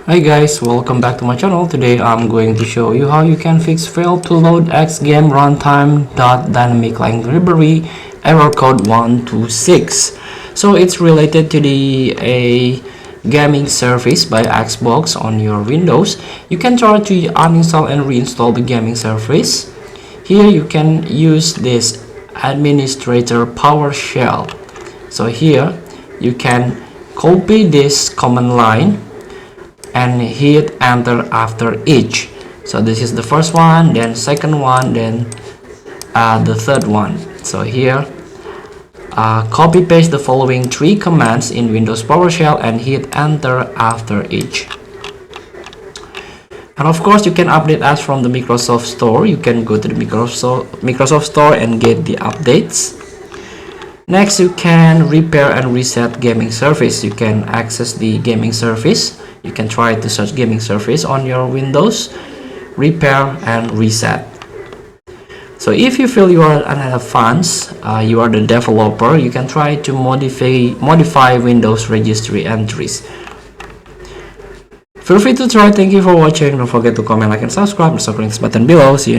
Hi guys, welcome back to my channel. Today I'm going to show you how you can fix fail to load xgameruntime.dynamic library error code 126. So it's related to the gaming service by Xbox on your Windows. You can try to uninstall and reinstall the gaming service. Here you can use this administrator PowerShell. So here you can copy this command line and hit enter after each. So this is the first one, then second one, then the third one. So here copy paste the following 3 commands in Windows PowerShell and hit enter after each. And of course you can update apps from the Microsoft Store. You can go to the Microsoft Store and get the updates. Next, you can repair and reset gaming service. You can access the gaming service. You can try to search gaming service on your Windows, repair and reset. So if you feel you are out of funds, you are the developer, you can try to modify Windows registry entries. Feel free to try. Thank you for watching. Don't forget to comment, like and subscribe. There's a link button below. See you.